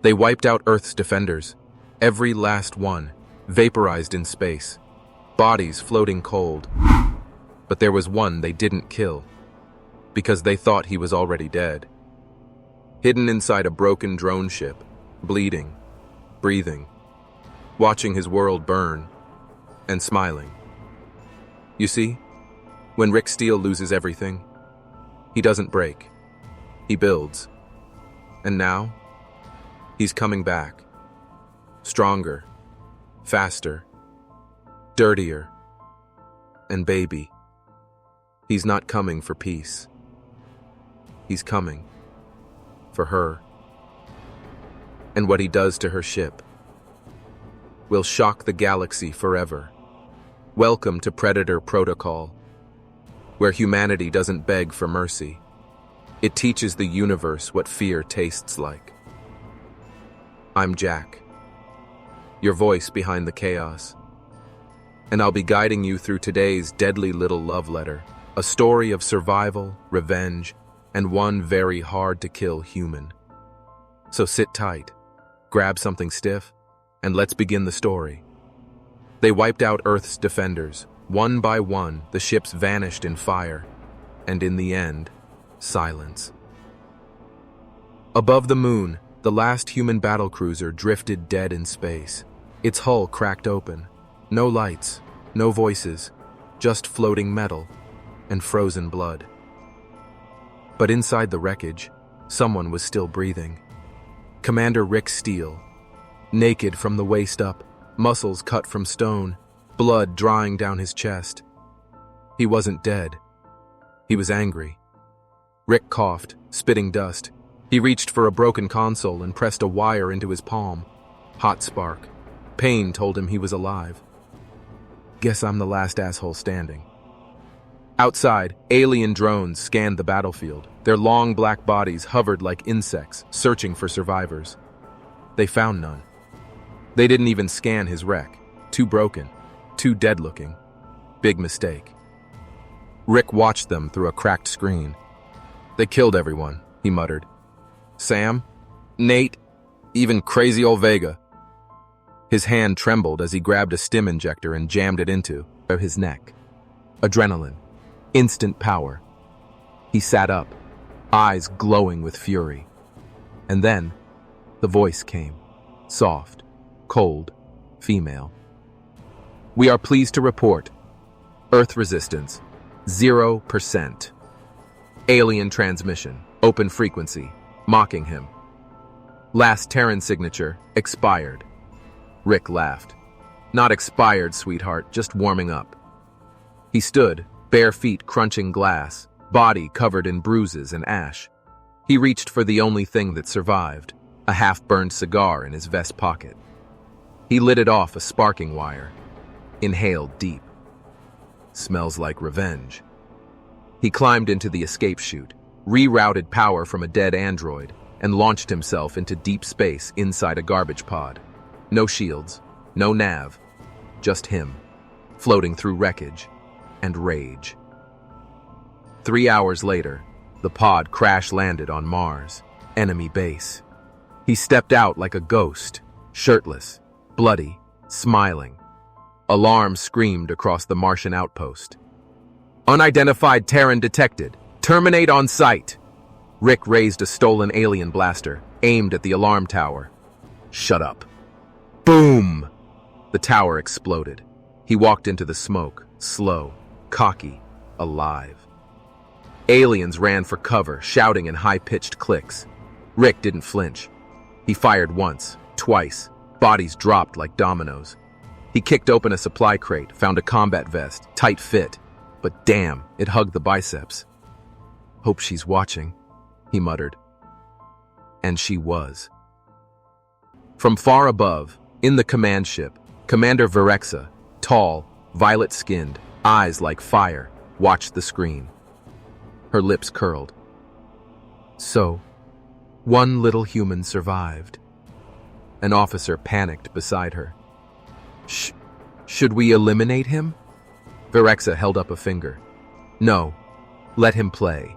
They wiped out Earth's defenders, every last one, vaporized in space, bodies floating cold. But there was one they didn't kill, because they thought he was already dead. Hidden inside a broken drone ship, bleeding, breathing, watching his world burn, and smiling. You see, when Rick Steele loses everything, he doesn't break, he builds. And now, he's coming back. Stronger, faster, dirtier, and baby, he's not coming for peace. He's coming for her. And what he does to her ship will shock the galaxy forever. Welcome to PredatorProtocol, where humanity doesn't beg for mercy. It teaches the universe what fear tastes like. I'm Jack, your voice behind the chaos, and I'll be guiding you through today's deadly little love letter, a story of survival, revenge, and one very hard-to-kill human. So sit tight, grab something stiff, and let's begin the story. They wiped out Earth's defenders. One by one, the ships vanished in fire, and in the end, silence. Above the moon, the last human battlecruiser drifted dead in space. Its hull cracked open. No lights, no voices, just floating metal and frozen blood. But inside the wreckage, someone was still breathing. Commander Rick Steele, naked from the waist up, muscles cut from stone, blood drying down his chest. He wasn't dead. He was angry. Rick coughed, spitting dust. He reached for a broken console and pressed a wire into his palm. Hot spark. Pain told him he was alive. Guess I'm the last asshole standing. Outside, alien drones scanned the battlefield. Their long black bodies hovered like insects, searching for survivors. They found none. They didn't even scan his wreck. Too broken, too dead-looking. Big mistake. Rick watched them through a cracked screen. They killed everyone, he muttered. Sam, Nate, even crazy old Vega. His hand trembled as he grabbed a stim injector and jammed it into his neck. Adrenaline. Instant power. He sat up, eyes glowing with fury. And then, the voice came. Soft, cold, female. We are pleased to report Earth resistance, 0%. Alien transmission, open frequency, mocking him. Last Terran signature, expired. Rick laughed. Not expired, sweetheart, just warming up. He stood, bare feet crunching glass, body covered in bruises and ash. He reached for the only thing that survived, a half-burned cigar in his vest pocket. He lit it off a sparking wire, inhaled deep. Smells like revenge. He climbed into the escape chute, rerouted power from a dead android, and launched himself into deep space inside a garbage pod. No shields, no nav, just him, floating through wreckage and rage. 3 hours later, the pod crash-landed on Mars, enemy base. He stepped out like a ghost, shirtless, bloody, smiling. Alarm screamed across the Martian outpost. Unidentified Terran detected. Terminate on sight. Rick raised a stolen alien blaster, aimed at the alarm tower. Shut up. Boom! The tower exploded. He walked into the smoke, slow, cocky, alive. Aliens ran for cover, shouting in high-pitched clicks. Rick didn't flinch. He fired once, twice. Bodies dropped like dominoes. He kicked open a supply crate, found a combat vest, tight fit. But damn, it hugged the biceps. Hope she's watching, he muttered. And she was. From far above, in the command ship, Commander Virexa, tall, violet-skinned, eyes like fire, watched the screen. Her lips curled. So, one little human survived. An officer panicked beside her. Should we eliminate him? Virexa held up a finger. No, let him play.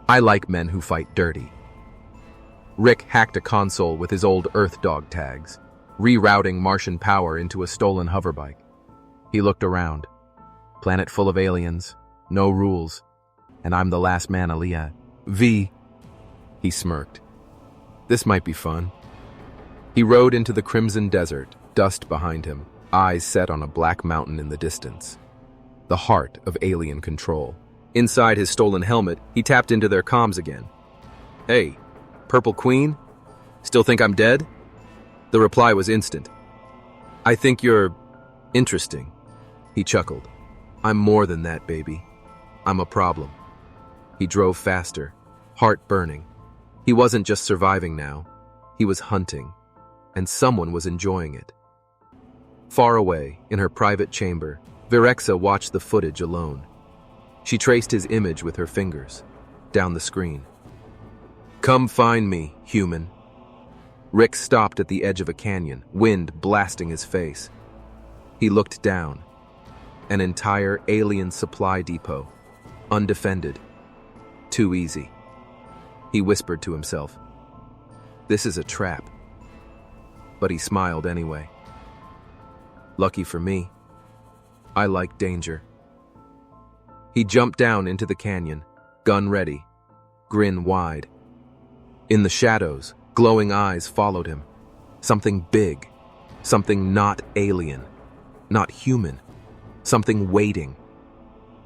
I like men who fight dirty. Rick hacked a console with his old Earth Dog tags, rerouting Martian power into a stolen hoverbike. He looked around. Planet full of aliens, no rules, and I'm the last man alive. He smirked. This might be fun. He rode into the crimson desert, dust behind him, eyes set on a black mountain in the distance. The heart of alien control. Inside his stolen helmet, he tapped into their comms again. "Hey, Purple Queen? Still think I'm dead?" The reply was instant. "I think you're interesting." He chuckled. "I'm more than that, baby. I'm a problem." He drove faster, heart burning. He wasn't just surviving now. He was hunting, and someone was enjoying it. Far away, in her private chamber, Virexa watched the footage alone. She traced his image with her fingers, down the screen. "Come find me, human." Rick stopped at the edge of a canyon, wind blasting his face. He looked down. An entire alien supply depot, undefended. Too easy. He whispered to himself, "This is a trap." But he smiled anyway. Lucky for me, I like danger. He jumped down into the canyon, gun ready, grin wide. In the shadows, glowing eyes followed him. Something big, something not alien, not human, something waiting.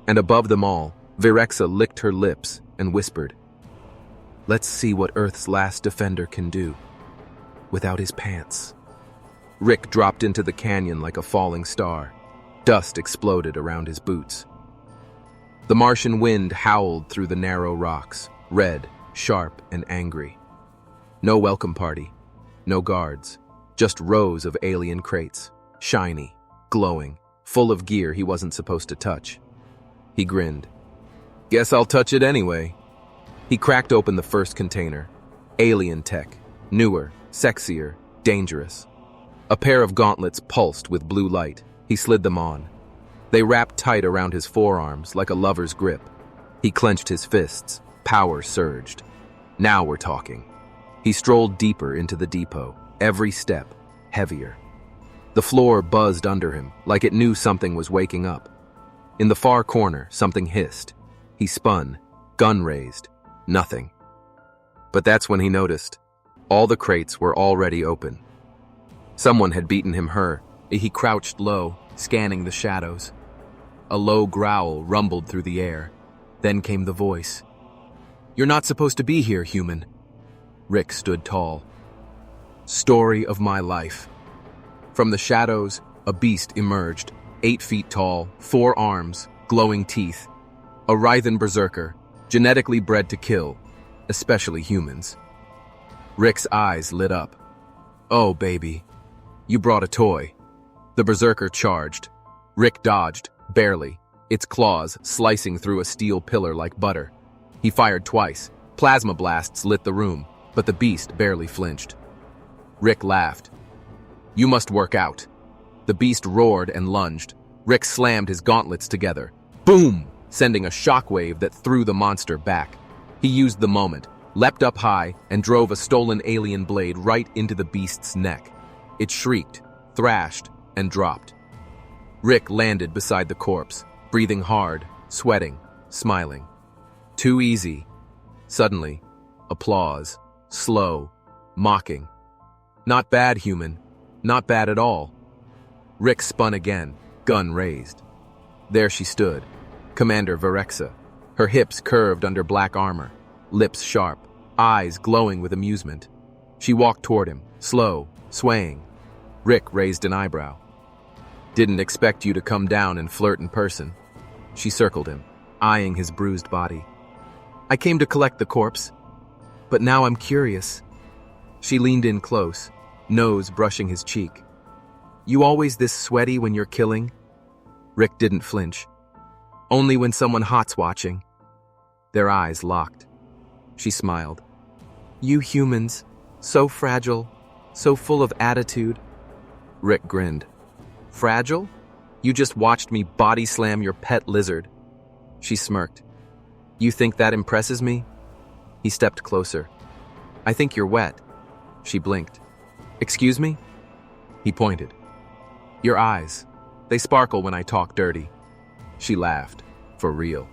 And above them all, Virexa licked her lips and whispered, "Let's see what Earth's last defender can do, without his pants." Rick dropped into the canyon like a falling star. Dust exploded around his boots. The Martian wind howled through the narrow rocks, red, sharp, and angry. No welcome party, no guards, just rows of alien crates, shiny, glowing, full of gear he wasn't supposed to touch. He grinned. "Guess I'll touch it anyway." He cracked open the first container. Alien tech, newer, sexier, dangerous. A pair of gauntlets pulsed with blue light. He slid them on. They wrapped tight around his forearms like a lover's grip. He clenched his fists. Power surged. Now we're talking. He strolled deeper into the depot, every step heavier. The floor buzzed under him, like it knew something was waking up. In the far corner, something hissed. He spun, gun raised. Nothing. But that's when he noticed. All the crates were already open. Someone had beaten him her. He crouched low, scanning the shadows. A low growl rumbled through the air. Then came the voice. "You're not supposed to be here, human." Rick stood tall. Story of my life. From the shadows, a beast emerged, 8 feet tall, 4 arms, glowing teeth. A writhen berserker, genetically bred to kill, especially humans. Rick's eyes lit up. "Oh, baby, you brought a toy." The berserker charged. Rick dodged, barely, its claws slicing through a steel pillar like butter. He fired twice. Plasma blasts lit the room, but the beast barely flinched. Rick laughed. "You must work out." The beast roared and lunged. Rick slammed his gauntlets together. Boom! Sending a shockwave that threw the monster back. He used the moment, leapt up high, and drove a stolen alien blade right into the beast's neck. It shrieked, thrashed, and dropped. Rick landed beside the corpse, breathing hard, sweating, smiling. Too easy. Suddenly, applause, slow, mocking. "Not bad, human. Not bad at all." Rick spun again, gun raised. There she stood, Commander Virexa, her hips curved under black armor, lips sharp, eyes glowing with amusement. She walked toward him, slow, swaying. Rick raised an eyebrow. "Didn't expect you to come down and flirt in person." She circled him, eyeing his bruised body. "I came to collect the corpse, but now I'm curious." She leaned in close, nose brushing his cheek. "You always this sweaty when you're killing?" Rick didn't flinch. "Only when someone hot's watching." Their eyes locked. She smiled. "You humans, so fragile, so full of attitude." Rick grinned. "Fragile? You just watched me body slam your pet lizard." She smirked. "You think that impresses me?" He stepped closer. I think you're wet. She blinked. Excuse me? He pointed. Your eyes. They sparkle when I talk dirty. She laughed. For real.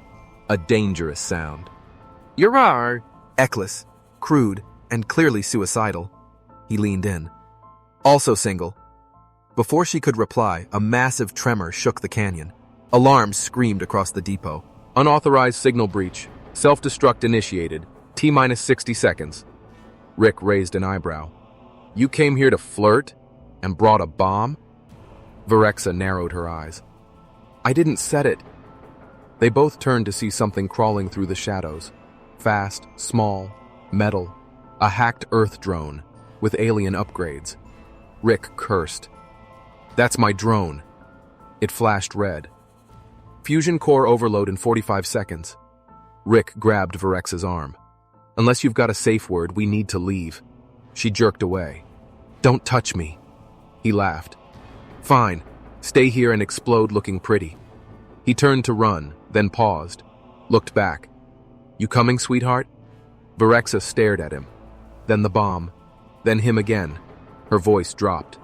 A dangerous sound. You're Eckless, crude, and clearly suicidal. He leaned in. Also single. Before she could reply, a massive tremor shook the canyon. Alarms screamed across the depot. Unauthorized signal breach. Self-destruct initiated. T-minus 60 seconds. Rick raised an eyebrow. You came here to flirt? And brought a bomb? Virexa narrowed her eyes. I didn't set it. They both turned to see something crawling through the shadows. Fast, small, metal. A hacked Earth drone, with alien upgrades. Rick cursed. That's my drone. It flashed red. Fusion core overload in 45 seconds. Rick grabbed Virexa's arm. Unless you've got a safe word, we need to leave. She jerked away. Don't touch me. He laughed. Fine. Stay here and explode looking pretty. He turned to run, then paused. Looked back. You coming, sweetheart? Virexa stared at him. Then the bomb. Then him again. Her voice dropped.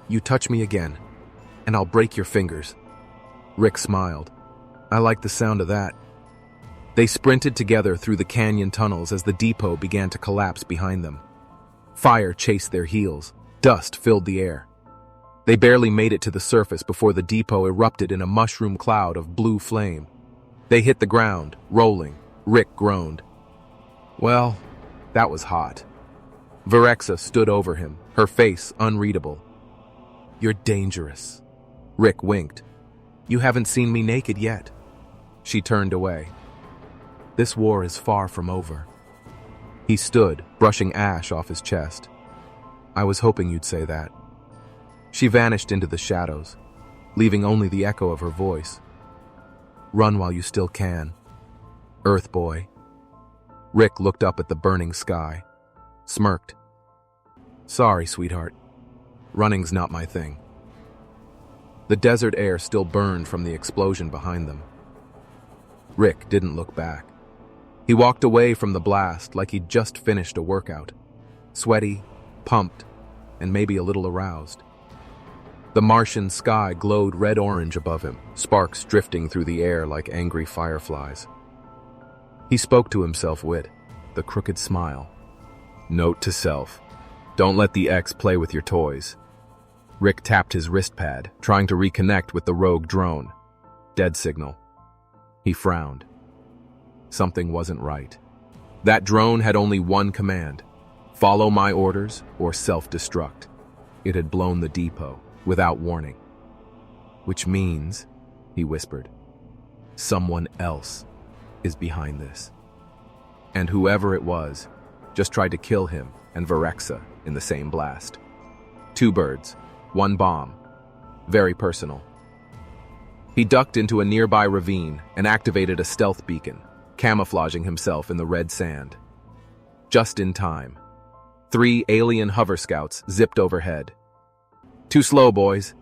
You touch me again, and I'll break your fingers. Rick smiled. I like the sound of that. They sprinted together through the canyon tunnels as the depot began to collapse behind them. Fire chased their heels. Dust filled the air. They barely made it to the surface before the depot erupted in a mushroom cloud of blue flame. They hit the ground, rolling. Rick groaned. Well, that was hot. Virexa stood over him, her face unreadable. You're dangerous. Rick winked. You haven't seen me naked yet. She turned away. This war is far from over. He stood, brushing ash off his chest. I was hoping you'd say that. She vanished into the shadows, leaving only the echo of her voice. Run while you still can. Earth boy. Rick looked up at the burning sky, smirked. Sorry, sweetheart. Running's not my thing. The desert air still burned from the explosion behind them. Rick didn't look back. He walked away from the blast like he'd just finished a workout. Sweaty, pumped, and maybe a little aroused. The Martian sky glowed red-orange above him, sparks drifting through the air like angry fireflies. He spoke to himself with the crooked smile. Note to self, don't let the X play with your toys. Rick tapped his wrist pad, trying to reconnect with the rogue drone. Dead signal. He frowned. Something wasn't right. That drone had only one command: follow my orders or self-destruct. It had blown the depot, without warning. Which means, he whispered, someone else is behind this. And whoever it was, just tried to kill him and Virexa in the same blast. 2 birds, 1 bomb. Very personal. He ducked into a nearby ravine and activated a stealth beacon, camouflaging himself in the red sand. Just in time. 3 alien hover scouts zipped overhead. Too slow, boys.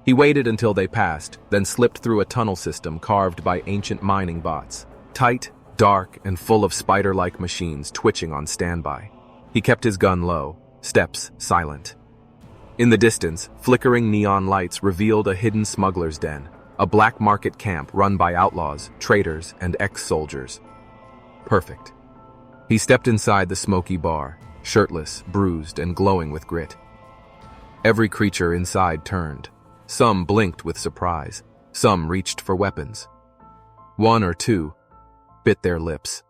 He waited until they passed, then slipped through a tunnel system carved by ancient mining bots. Tight, dark, and full of spider-like machines twitching on standby. He kept his gun low, steps silent. In the distance, flickering neon lights revealed a hidden smuggler's den, a black market camp run by outlaws, traders, and ex-soldiers. Perfect. He stepped inside the smoky bar, shirtless, bruised, and glowing with grit. Every creature inside turned. Some blinked with surprise. Some reached for weapons. 1 or 2 bit their lips.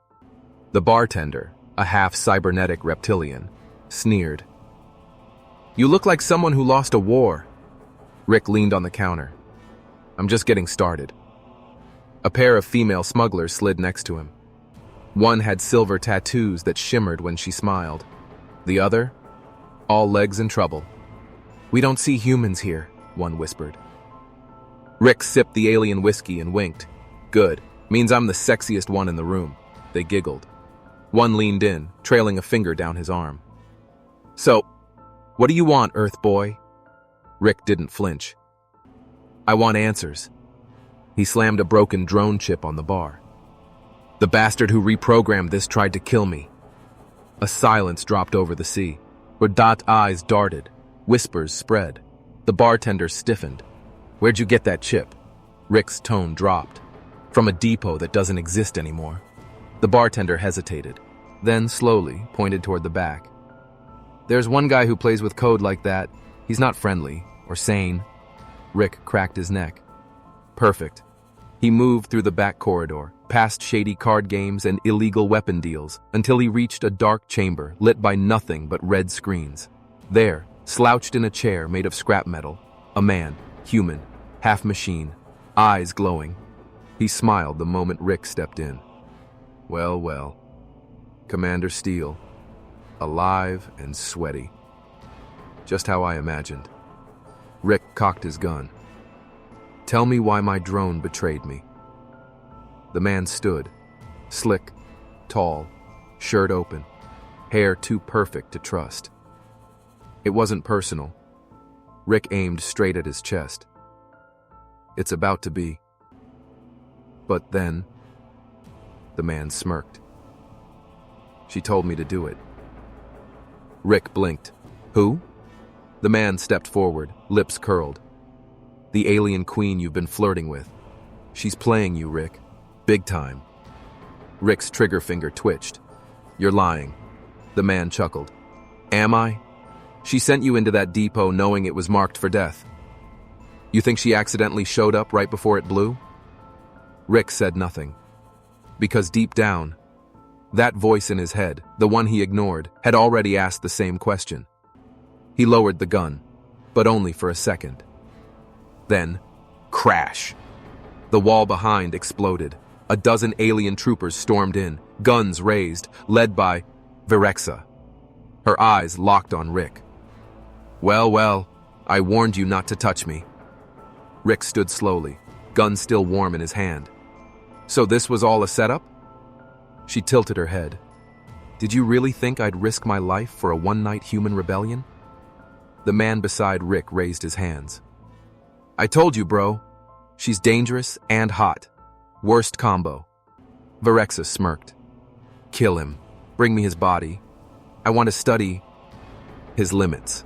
The bartender, a half-cybernetic reptilian, sneered. You look like someone who lost a war. Rick leaned on the counter. I'm just getting started. A pair of female smugglers slid next to him. One had silver tattoos that shimmered when she smiled. The other, all legs in trouble. We don't see humans here, one whispered. Rick sipped the alien whiskey and winked. Good. Means I'm the sexiest one in the room. They giggled. One leaned in, trailing a finger down his arm. So, what do you want, Earth boy? Rick didn't flinch. I want answers. He slammed a broken drone chip on the bar. The bastard who reprogrammed this tried to kill me. A silence dropped over the sea. Rodot's eyes darted. Whispers spread. The bartender stiffened. "Where'd you get that chip?" Rick's tone dropped. "From a depot that doesn't exist anymore." The bartender hesitated, then slowly pointed toward the back. "There's one guy who plays with code like that. He's not friendly or sane." Rick cracked his neck. "Perfect." He moved through the back corridor, past shady card games and illegal weapon deals, until he reached a dark chamber lit by nothing but red screens. There, slouched in a chair made of scrap metal, a man, human, half machine, eyes glowing. He smiled the moment Rick stepped in. Well, well. Commander Steele. Alive and sweaty. Just how I imagined. Rick cocked his gun. "Tell me why my drone betrayed me." The man stood, slick, tall, shirt open, hair too perfect to trust. It wasn't personal. Rick aimed straight at his chest. "It's about to be." But then, the man smirked. "She told me to do it." Rick blinked. "Who?" The man stepped forward, lips curled. "The alien queen you've been flirting with. She's playing you, Rick. Big time." Rick's trigger finger twitched. "You're lying." The man chuckled. "Am I? She sent you into that depot knowing it was marked for death. You think she accidentally showed up right before it blew?" Rick said nothing. Because deep down, that voice in his head, the one he ignored, had already asked the same question. He lowered the gun, but only for a second. Then, crash. The wall behind exploded. A dozen alien troopers stormed in, guns raised, led by Virexa. Her eyes locked on Rick. Well, well, I warned you not to touch me." Rick stood slowly, gun still warm in his hand. "So this was all a setup?" She tilted her head. "Did you really think I'd risk my life for a one-night human rebellion?" The man beside Rick raised his hands. "I told you, bro. She's dangerous and hot. Worst combo." Virexa smirked. "Kill him. Bring me his body. I want to study his limits."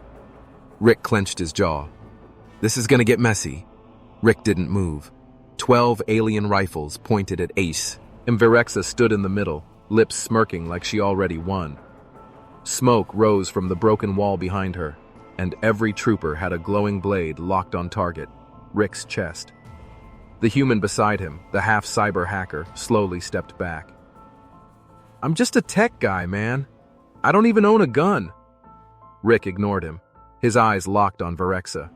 Rick clenched his jaw. "This is gonna get messy." Rick didn't move. 12 alien rifles pointed at Ace, and Virexa stood in the middle, lips smirking like she already won. Smoke rose from the broken wall behind her, and every trooper had a glowing blade locked on target, Rick's chest. The human beside him, the half-cyber hacker, slowly stepped back. "I'm just a tech guy, man. I don't even own a gun." Rick ignored him, his eyes locked on Virexa.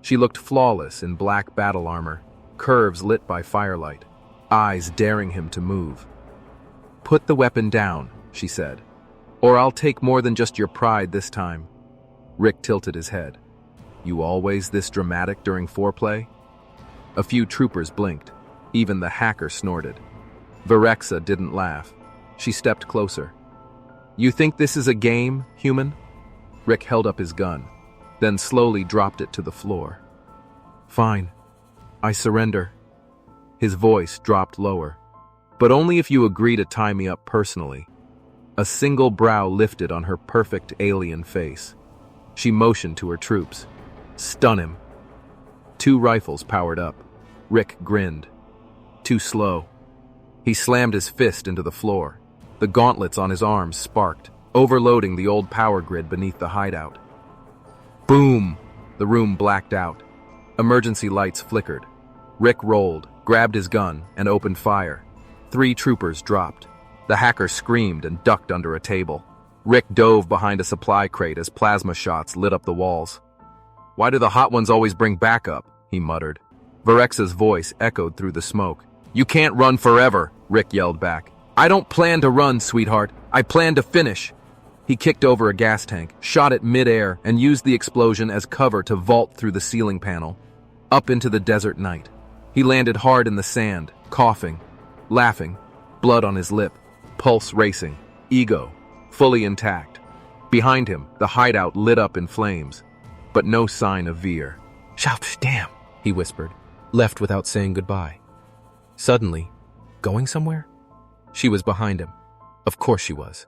She looked flawless in black battle armor, curves lit by firelight, eyes daring him to move. "Put the weapon down," she said, "or I'll take more than just your pride this time." Rick tilted his head. "You always this dramatic during foreplay?" A few troopers blinked. Even the hacker snorted. Virexa didn't laugh. She stepped closer. "You think this is a game, human?" Rick held up his gun, then slowly dropped it to the floor. "Fine. I surrender." His voice dropped lower. "But only if you agree to tie me up personally." A single brow lifted on her perfect alien face. She motioned to her troops. "Stun him." 2 rifles powered up. Rick grinned. Too slow. He slammed his fist into the floor. The gauntlets on his arms sparked, overloading the old power grid beneath the hideout. Boom! The room blacked out. Emergency lights flickered. Rick rolled, grabbed his gun, and opened fire. 3 troopers dropped. The hacker screamed and ducked under a table. Rick dove behind a supply crate as plasma shots lit up the walls. "Why do the hot ones always bring backup?" he muttered. Virexa's voice echoed through the smoke. "You can't run forever," Rick yelled back. "I don't plan to run, sweetheart. I plan to finish." He kicked over a gas tank, shot it mid-air, and used the explosion as cover to vault through the ceiling panel, up into the desert night. He landed hard in the sand, coughing, laughing, blood on his lip, pulse racing, ego fully intact. Behind him, the hideout lit up in flames, but no sign of Vir. "Damn," he whispered, left without saying goodbye. Suddenly, going somewhere? She was behind him. Of course she was.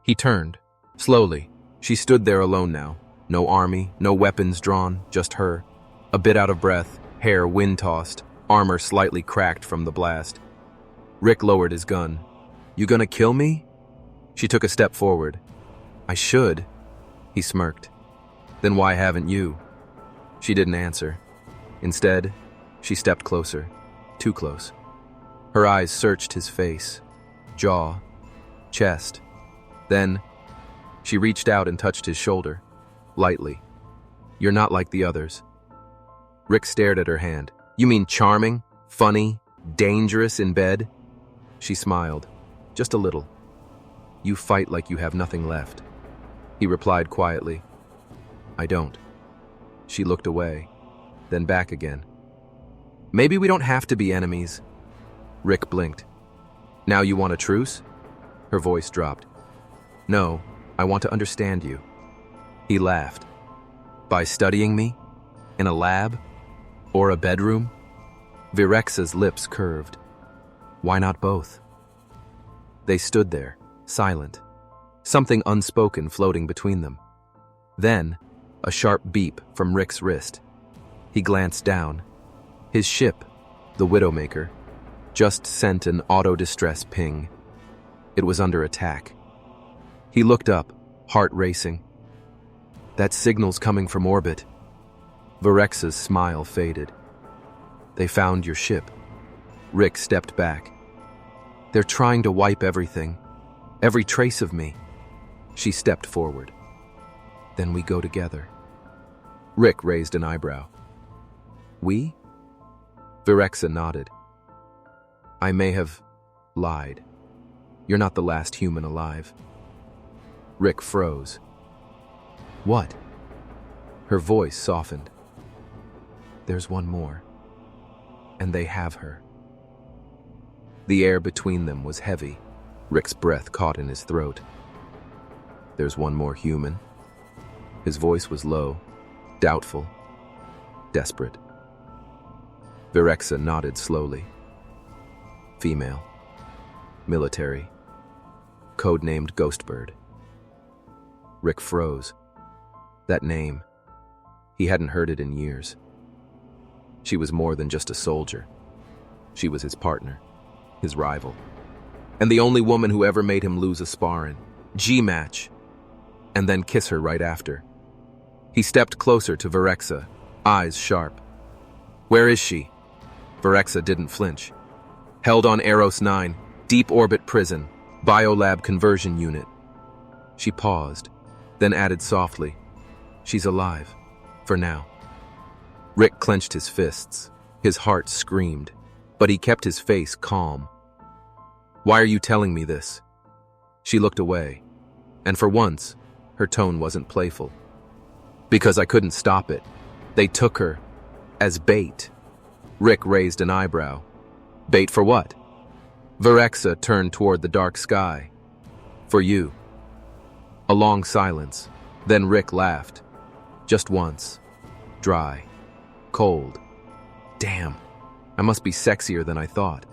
He turned. Slowly. She stood there alone now. No army, no weapons drawn, just her. A bit out of breath, hair wind-tossed, armor slightly cracked from the blast. Rick lowered his gun. "You gonna kill me?" She took a step forward. "I should." He smirked. "Then why haven't you?" She didn't answer. Instead, she stepped closer. Too close. Her eyes searched his face, jaw, chest. Then, she reached out and touched his shoulder, lightly. "You're not like the others." Rick stared at her hand. "You mean charming, funny, dangerous in bed?" She smiled, just a little. "You fight like you have nothing left." He replied quietly. "I don't." She looked away, then back again. "Maybe we don't have to be enemies." Rick blinked. "Now you want a truce?" Her voice dropped. "No, I want to understand you." He laughed. "By studying me? In a lab? Or a bedroom?" Virexa's lips curved. "Why not both?" They stood there, silent, something unspoken floating between them. Then, a sharp beep from Rick's wrist. He glanced down. His ship, the Widowmaker, just sent an auto-distress ping. It was under attack. He looked up, heart racing. "That signal's coming from orbit." Virexa's smile faded. "They found your ship." Rick stepped back. "They're trying to wipe everything, every trace of me." She stepped forward. "Then we go together." Rick raised an eyebrow. "We?" Virexa nodded. "I may have lied. You're not the last human alive." Rick froze. "What?" Her voice softened. "There's one more. And they have her." The air between them was heavy. Rick's breath caught in his throat. "There's one more human?" His voice was low, doubtful, desperate. Virexa nodded slowly. "Female. Military. Codenamed Ghostbird." Rick froze. That name. He hadn't heard it in years. She was more than just a soldier. She was his partner, his rival, and the only woman who ever made him lose a sparring, G-match, and then kiss her right after. He stepped closer to Virexa, eyes sharp. "Where is she?" Virexa didn't flinch. "Held on Eros 9, deep orbit prison, biolab conversion unit." She paused, then added softly, "She's alive, for now." Rick clenched his fists. His heart screamed, but he kept his face calm. "Why are you telling me this?" She looked away, and for once, her tone wasn't playful. "Because I couldn't stop it. They took her as bait." Rick raised an eyebrow. "Bait for what?" Virexa turned toward the dark sky. "For you." A long silence. Then Rick laughed. Just once. Dry. Cold. "Damn, I must be sexier than I thought."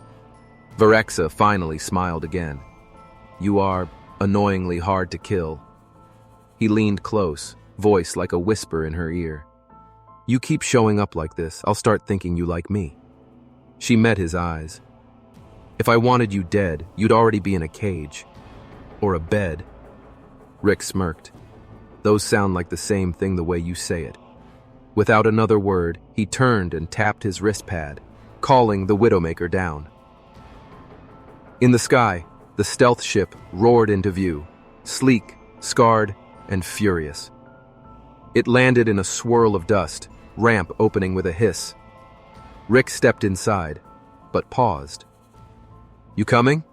Virexa finally smiled again. "You are annoyingly hard to kill." He leaned close, voice like a whisper in her ear. "You keep showing up like this, I'll start thinking you like me." She met his eyes. "If I wanted you dead, you'd already be in a cage. Or a bed." Rick smirked. "Those sound like the same thing the way you say it." Without another word, he turned and tapped his wrist pad, calling the Widowmaker down. In the sky, the stealth ship roared into view, sleek, scarred, and furious. It landed in a swirl of dust, ramp opening with a hiss. Rick stepped inside, but paused. "You coming?"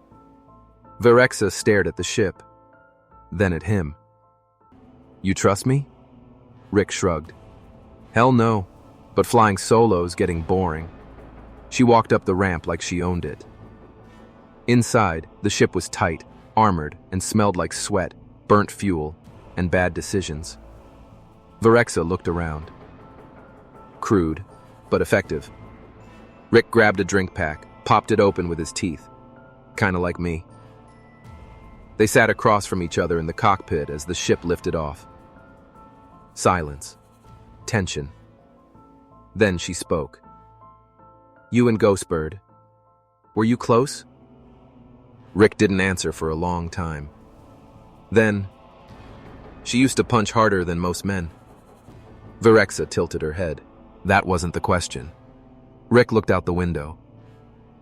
Virexa stared at the ship, then at him. "You trust me?" Rick shrugged. "Hell no, but flying solo's getting boring." She walked up the ramp like she owned it. Inside, the ship was tight, armored, and smelled like sweat, burnt fuel, and bad decisions. Virexa looked around. Crude, but effective. Rick grabbed a drink pack, popped it open with his teeth. Kinda like me. They sat across from each other in the cockpit as the ship lifted off. Silence. Tension. Then she spoke. "You and Ghostbird. Were you close?" Rick didn't answer for a long time. Then, "She used to punch harder than most men." Virexa tilted her head. That wasn't the question. Rick looked out the window.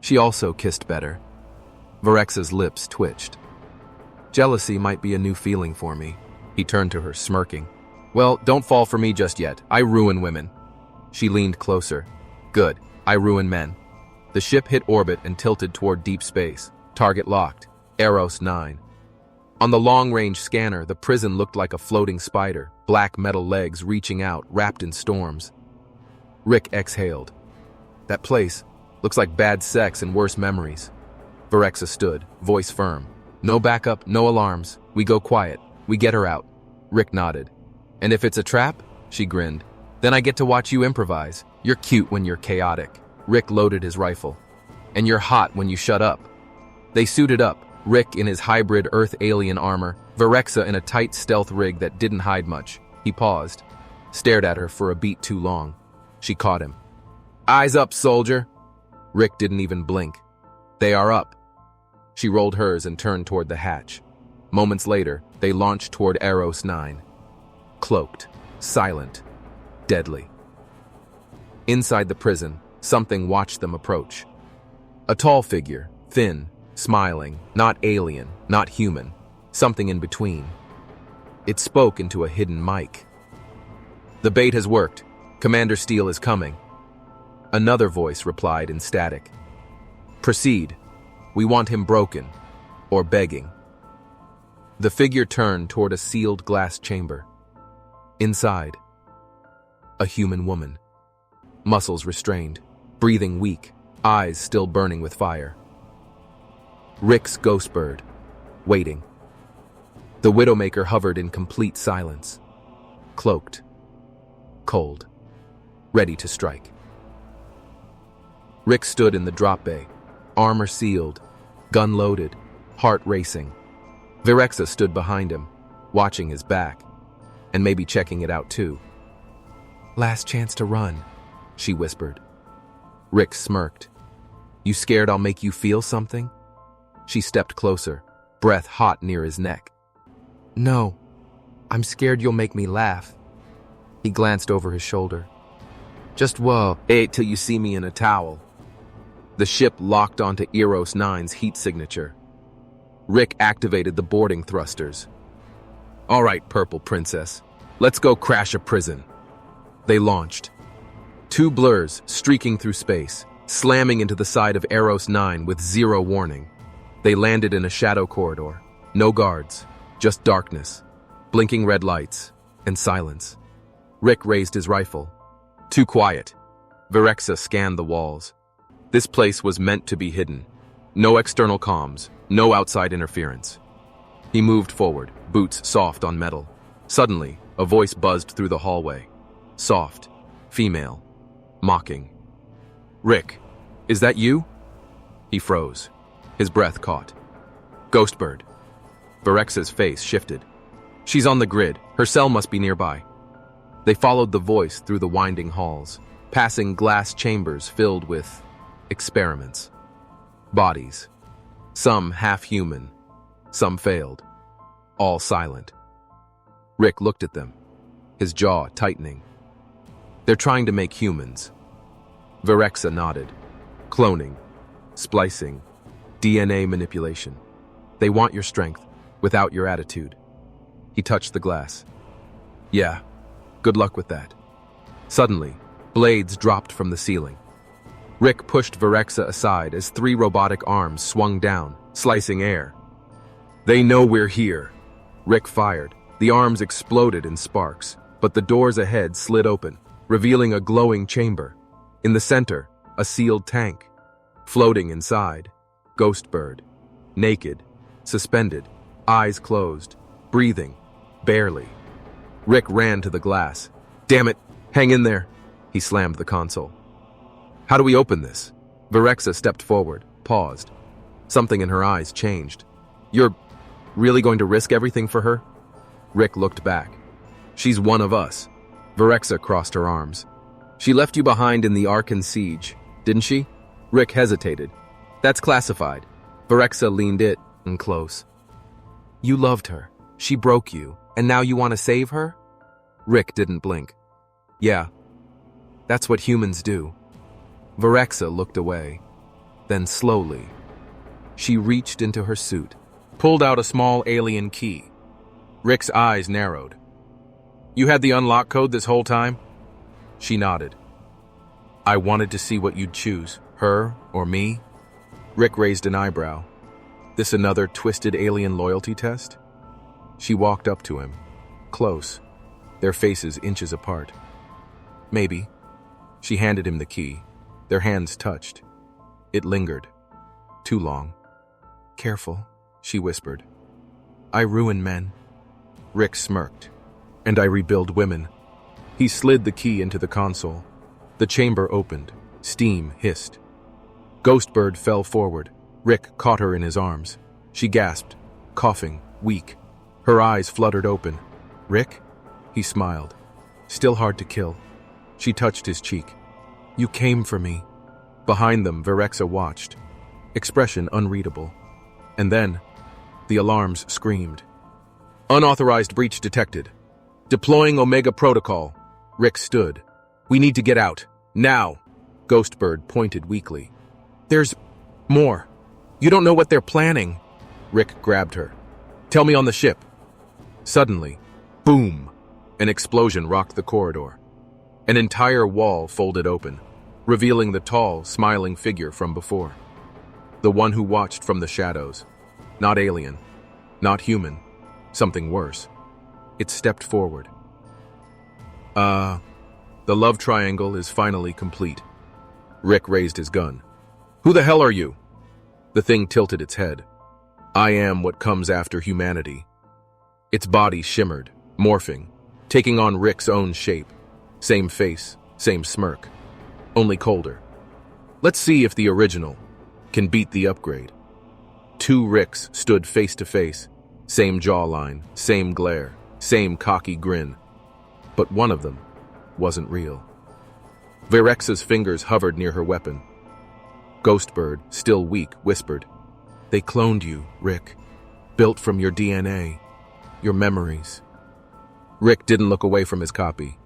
She also kissed better. Virexa's lips twitched. "Jealousy might be a new feeling for me." He turned to her, smirking. "Well, don't fall for me just yet. I ruin women." She leaned closer. "Good. I ruin men." The ship hit orbit and tilted toward deep space. Target locked. Eros 9. On the long-range scanner, the prison looked like a floating spider, black metal legs reaching out, wrapped in storms. Rick exhaled. "That place looks like bad sex and worse memories." Virexa stood, voice firm. "No backup, no alarms. We go quiet. We get her out." Rick nodded. "And if it's a trap?" She grinned. "Then I get to watch you improvise. You're cute when you're chaotic." Rick loaded his rifle. "And you're hot when you shut up." They suited up, Rick in his hybrid Earth-alien armor, Virexa in a tight stealth rig that didn't hide much. He paused, stared at her for a beat too long. She caught him. "Eyes up, soldier." Rick didn't even blink. "They are up." She rolled hers and turned toward the hatch. Moments later, they launched toward Eros 9. Cloaked, silent, deadly. Inside the prison, something watched them approach. A tall figure, thin, smiling, not alien, not human, something in between. It spoke into a hidden mic. "The bait has worked. Commander Steele is coming." Another voice replied in static. "Proceed. We want him broken, or begging." The figure turned toward a sealed glass chamber. Inside, a human woman. Muscles restrained, breathing weak, eyes still burning with fire. Rick's Ghostbird, waiting. The Widowmaker hovered in complete silence. Cloaked. Cold. Ready to strike. Rick stood in the drop bay, armor sealed, gun loaded, heart racing. Virexa stood behind him, watching his back, and maybe checking it out too. "Last chance to run," she whispered. Rick smirked. "You scared I'll make you feel something?" She stepped closer, breath hot near his neck. "No, I'm scared you'll make me laugh." He glanced over his shoulder. "Just wait till you see me in a towel." The ship locked onto Eros 9's heat signature. Rick activated the boarding thrusters. "All right, Purple Princess, let's go crash a prison." They launched. Two blurs streaking through space, slamming into the side of Eros 9 with zero warning. They landed in a shadow corridor. No guards, just darkness, blinking red lights, and silence. Rick raised his rifle. Too quiet. Virexa scanned the walls. This place was meant to be hidden. No external comms, no outside interference. He moved forward, boots soft on metal. Suddenly, a voice buzzed through the hallway. Soft, female, mocking. "Rick, is that you?" He froze. His breath caught. "Ghostbird." Virexa's face shifted. "She's on the grid. Her cell must be nearby." They followed the voice through the winding halls, passing glass chambers filled with experiments. Bodies. Some half-human. Some failed. All silent. Rick looked at them, his jaw tightening. "They're trying to make humans." Virexa nodded. "Cloning. Splicing. DNA manipulation. They want your strength, without your attitude." He touched the glass. "Yeah, good luck with that." Suddenly, blades dropped from the ceiling. Rick pushed Virexa aside as 3 robotic arms swung down, slicing air. "They know we're here." Rick fired. The arms exploded in sparks, but the doors ahead slid open, revealing a glowing chamber. In the center, a sealed tank. Floating inside, Ghostbird. Naked, suspended, eyes closed, breathing, barely. Rick ran to the glass. "Damn it, hang in there." He slammed the console. "How do we open this?" Virexa stepped forward, paused. Something in her eyes changed. You're Really going to risk everything for her? Rick looked back. She's one of us. Virexa crossed her arms. She left you behind in the Arkan siege, didn't she? Rick hesitated. That's classified. Virexa leaned in close. You loved her. She broke you, and now you want to save her? Rick didn't blink. Yeah, that's what humans do. Virexa looked away. Then slowly, she reached into her suit, pulled out a small alien key. Rick's eyes narrowed. You had the unlock code this whole time? She nodded. I wanted to see what you'd choose, her or me? Rick raised an eyebrow. This another twisted alien loyalty test? She walked up to him, close, their faces inches apart. Maybe. She handed him the key. Their hands touched. It lingered. Too long. Careful, she whispered. I ruin men. Rick smirked. And I rebuild women. He slid the key into the console. The chamber opened. Steam hissed. Ghostbird fell forward. Rick caught her in his arms. She gasped, coughing, weak. Her eyes fluttered open. Rick? He smiled. Still hard to kill. She touched his cheek. You came for me. Behind them, Virexa watched. Expression unreadable. And then, the alarms screamed. Unauthorized breach detected. Deploying Omega Protocol. Rick stood. We need to get out. Now. Ghostbird pointed weakly. There's more. You don't know what they're planning. Rick grabbed her. Tell me on the ship. Suddenly, boom! An explosion rocked the corridor. An entire wall folded open, revealing the tall, smiling figure from before. The one who watched from the shadows. Not alien. Not human. Something worse. It stepped forward. The love triangle is finally complete. Rick raised his gun. Who the hell are you? The thing tilted its head. I am what comes after humanity. Its body shimmered, morphing, taking on Rick's own shape. Same face, same smirk. Only colder. Let's see if the original can beat the upgrade. Two Ricks stood face to face. Same jawline, same glare, same cocky grin. But one of them wasn't real. Virexa's fingers hovered near her weapon. Ghostbird, still weak, whispered, They cloned you, Rick. Built from your DNA, your memories. Rick didn't look away from his copy.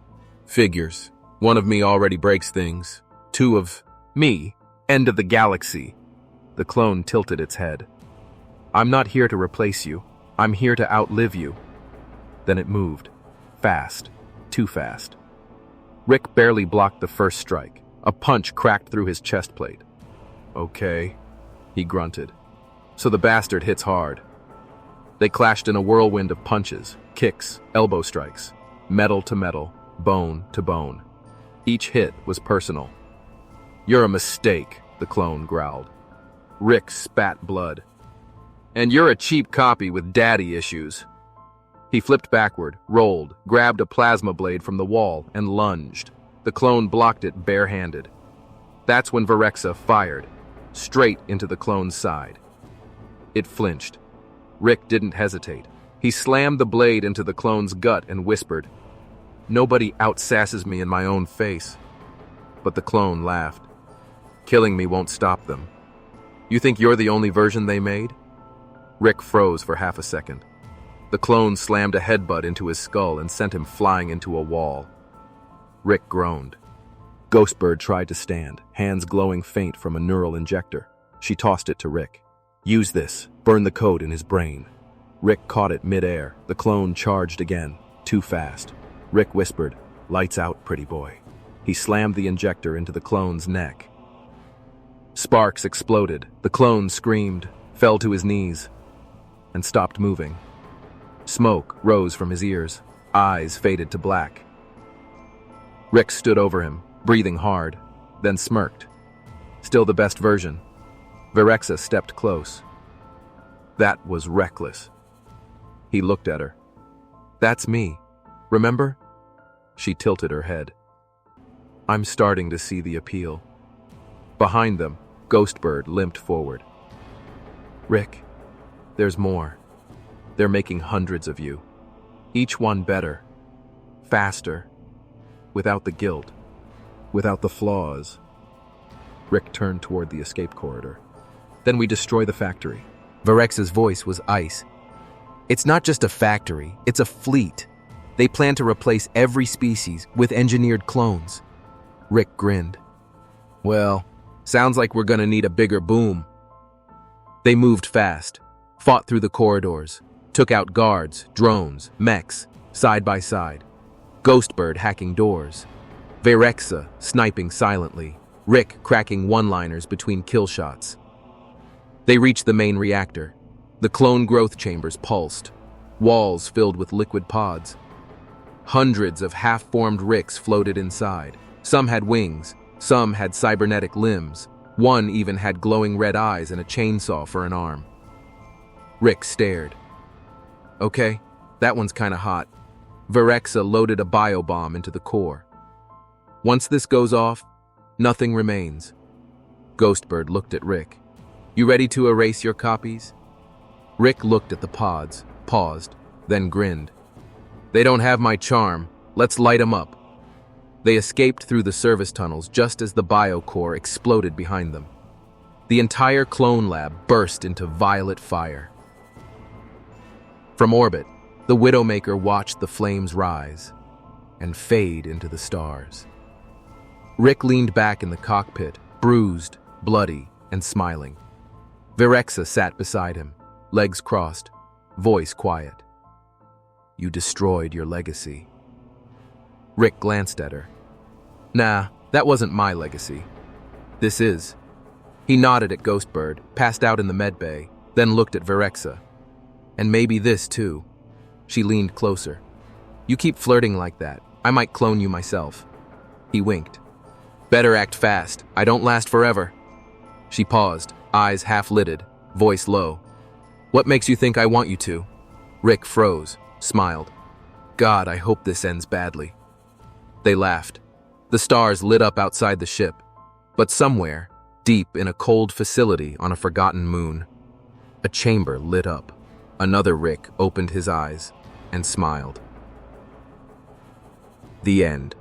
Figures. One of me already breaks things. Two of me. End of the galaxy. The clone tilted its head. I'm not here to replace you. I'm here to outlive you. Then it moved. Fast. Too fast. Rick barely blocked the first strike. A punch cracked through his chest plate. Okay, he grunted. So the bastard hits hard. They clashed in a whirlwind of punches, kicks, elbow strikes, metal to metal, bone to bone. Each hit was personal. You're a mistake, the clone growled. Rick spat blood. And you're a cheap copy with daddy issues. He flipped backward, rolled, grabbed a plasma blade from the wall, and lunged. The clone blocked it barehanded. That's when Virexa fired, straight into the clone's side. It flinched. Rick didn't hesitate. He slammed the blade into the clone's gut and whispered, Nobody outsasses me in my own face. But the clone laughed. Killing me won't stop them. You think you're the only version they made? Rick froze for half a second. The clone slammed a headbutt into his skull and sent him flying into a wall. Rick groaned. Ghostbird tried to stand, hands glowing faint from a neural injector. She tossed it to Rick. Use this. Burn the code in his brain. Rick caught it mid-air. The clone charged again, too fast. Rick whispered, Lights out, pretty boy. He slammed the injector into the clone's neck. Sparks exploded. The clone screamed, fell to his knees, and stopped moving. Smoke rose from his ears. Eyes faded to black. Rick stood over him, breathing hard, then smirked. Still the best version. Virexa stepped close. That was reckless. He looked at her. That's me. Remember? She tilted her head. I'm starting to see the appeal. Behind them, Ghostbird limped forward. Rick, there's more. They're making hundreds of you. Each one better, faster, without the guilt, without the flaws. Rick turned toward the escape corridor. Then we destroy the factory. Virexa's voice was ice. It's not just a factory, it's a fleet. They plan to replace every species with engineered clones. Rick grinned. Well, sounds like we're gonna need a bigger boom. They moved fast, fought through the corridors, took out guards, drones, mechs, side by side. Ghostbird hacking doors. Virexa sniping silently. Rick cracking one-liners between kill shots. They reached the main reactor. The clone growth chambers pulsed. Walls filled with liquid pods. Hundreds of half-formed Ricks floated inside. Some had wings, some had cybernetic limbs. One even had glowing red eyes and a chainsaw for an arm. Rick stared. Okay, that one's kinda hot. Virexa loaded a biobomb into the core. Once this goes off, nothing remains. Ghostbird looked at Rick. You ready to erase your copies? Rick looked at the pods, paused, then grinned. They don't have my charm. Let's light them up. They escaped through the service tunnels just as the biocore exploded behind them. The entire clone lab burst into violet fire. From orbit, the Widowmaker watched the flames rise and fade into the stars. Rick leaned back in the cockpit, bruised, bloody, and smiling. Virexa sat beside him, legs crossed, voice quiet. You destroyed your legacy. Rick glanced at her. Nah, that wasn't my legacy. This is. He nodded at Ghostbird, passed out in the medbay, then looked at Virexa. And maybe this too. She leaned closer. You keep flirting like that. I might clone you myself. He winked. Better act fast. I don't last forever. She paused, eyes half-lidded, voice low. What makes you think I want you to? Rick froze, smiled. God, I hope this ends badly. They laughed. The stars lit up outside the ship, but somewhere, deep in a cold facility on a forgotten moon, a chamber lit up. Another Rick opened his eyes and smiled. The end.